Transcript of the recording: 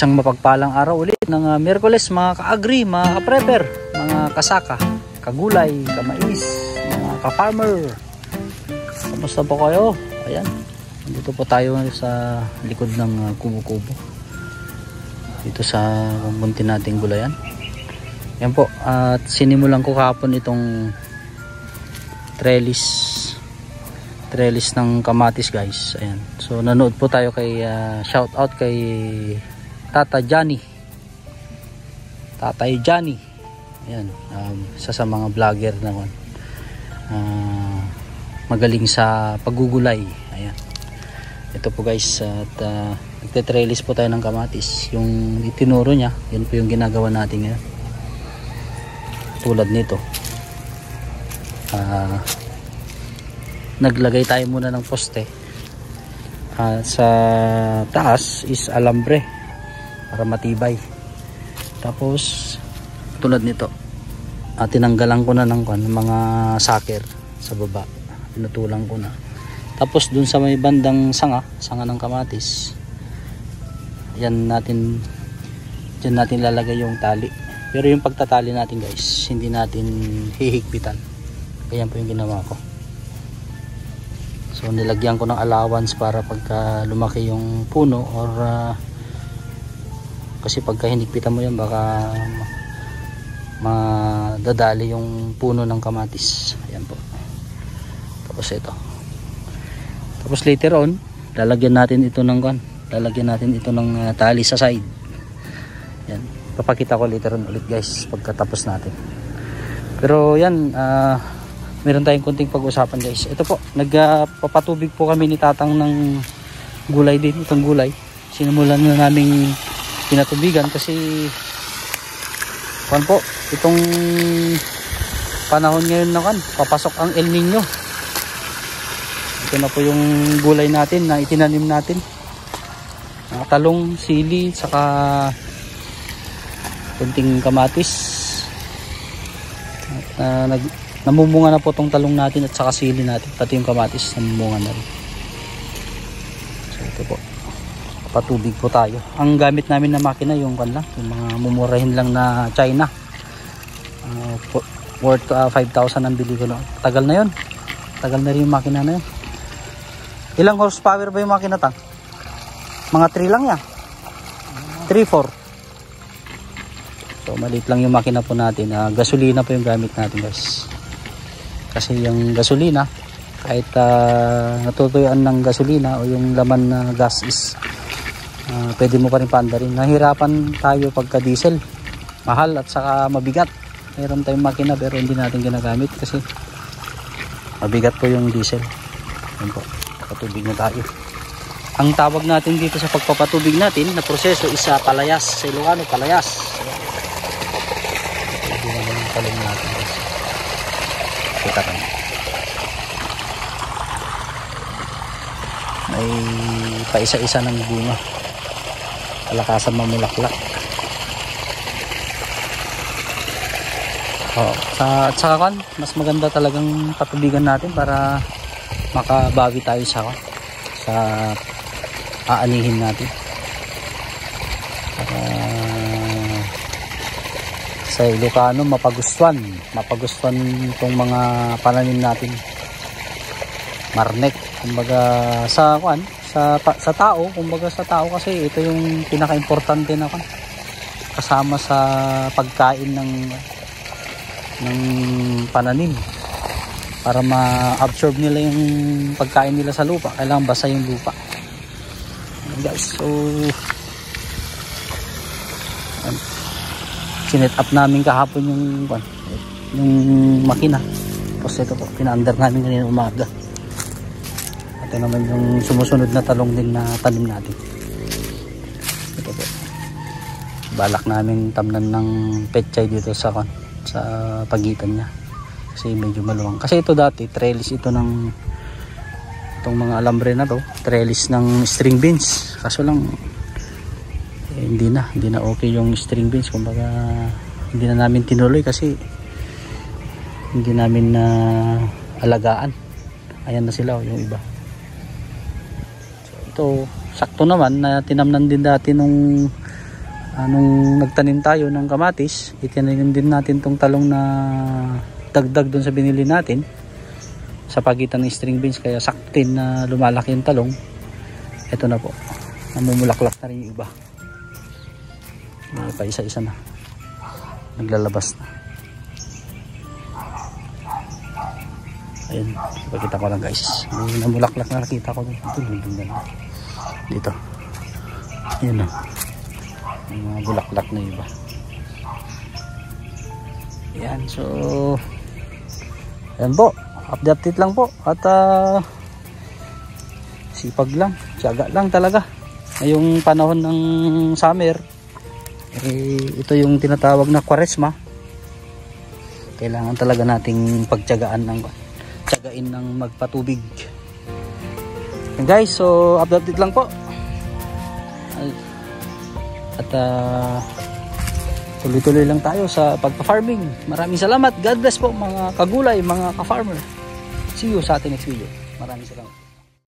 Isang mapagpalang araw ulit ng Miyerkules, mga ka-agri, mga ka-prepper, mga kasaka, kagulay, kamais, mga ka-farmer. Kamusta po kayo? Ayan, dito po tayo sa likod ng kubo-kubo. Dito sa munti nating gulayan. Yan po, at sinimulan ko kahapon itong trellis ng kamatis, guys. Ayan. So nanood po tayo kay shout out kay Tatay Johnny. Ayan, isa sa mga vlogger naman. Magaling sa paggugulay. Ayan. Ito po, guys, at nagte-trellis po tayo ng kamatis. Yung itinuro niya, yun po yung ginagawa natin ngayon. Tulad nito. Naglagay tayo muna ng poste. Sa taas is alambre para matibay. Tapos tulad nito, tinanggalan ko na ng mga saker sa baba. Pinutulang ko na. Tapos dun sa may bandang sanga ng kamatis, diyan natin lalagay yung tali. Pero yung pagtatali natin, guys, hindi natin hihigpitan. Kaya po yung ginawa ko. So nilagyan ko ng allowance para pagka lumaki yung puno or kasi pagka hinigpitan mo yan baka madadali yung puno ng kamatis. Ayan po. Tapos ito. Tapos later on, lalagyan natin ito ng tali sa side. Yan. Papakita ko later on ulit, guys, pagkatapos natin. Pero yan, meron tayong konting pag-usapan, guys. Ito po, nagpapatubig po kami ni Tatang ng gulay din. Itong gulay, sinimulan na naming pinatubigan kasi po, itong panahon ngayon na papasok ang El Nino. Ito na po yung gulay natin na itinanim natin. Talong, sili, saka kunting kamatis. At namumunga na po tong talong natin at saka sili natin, pati yung kamatis namumunga na rin. So ito po, patubig po tayo. Ang gamit namin na makina yung yung mga mumurahin lang na China, worth 5,000 ang bili ko noon. Tagal na yun, tagal na rin yung makina na yun. Ilang horsepower ba yung makina, Tang? Mga 3 lang yan, 3-4. So maliit lang yung makina po natin. Gasolina po yung gamit natin, guys. Kasi yung gasolina, kahit natutuyuan ng gasolina o yung laman na gas is pwede mo pa rin paandarin. Nahirapan tayo pagka diesel, mahal at saka mabigat. Mayroon tayong makina pero hindi natin ginagamit kasi mabigat po yung diesel. Yan po, patubig na tayo. Ang tawag natin dito sa pagpapatubig natin na proseso is palayas. Sa Ilocano, palayas. Pwede naman yung talong natin, guys. Kita ka. May paisa-isa ng bunga. Kalakasan mamulaklak. At saka mas maganda talagang patubigan natin para makabawi tayo sa aanihin natin. Para sa Ilocano mapagustuhan itong mga pananim natin. Marnek, kumbaga sa tao, kumbaga sa tao kasi ito yung pinaka-importante na kasama sa pagkain ng pananim. Para ma-absorb nila yung pagkain nila sa lupa, kailangan basa yung lupa. Guys, so sinet up namin kahapon yung makina. Tapos ito po, pina-under namin kanina umaga. Ito naman yung sumusunod na talong din na tanim natin. Ito po, balak namin tamnan ng pechay dito sa pagitan niya kasi medyo maluwang. Kasi ito dati trellis ito itong mga alambre na to, trellis ng string beans. Kaso lang hindi na okay yung string beans, kumbaga hindi na namin tinuloy kasi hindi namin na alagaan. Ayan na sila, yung iba. So ito sakto naman na tinamnan din dati nung nung nagtanim tayo ng kamatis, itinanim din natin tong talong na dagdag dun sa binili natin sa pagitan ng string beans, kaya saktin na lumalaki yung talong. Ito na po, namumulaklak na rin yung iba. Pa isa-isa na naglalabas na. Ayun, ipakita ko lang guys, may namulaklak na nakita ko dito. Ayun o, may mga bulaklak na iba. Ayan, so ayan po, update lang po. At sipag lang, tiyaga lang talaga ngayong panahon ng summer. Ito yung tinatawag na Kwaresma. Kailangan talaga nating pagtiyagaan ng magpatubig. And guys, so update lang po. At tuloy-tuloy lang tayo sa pagpa-farming. Maraming salamat. God bless po mga kagulay, mga ka-farmer. See you sa ating next video. Maraming salamat.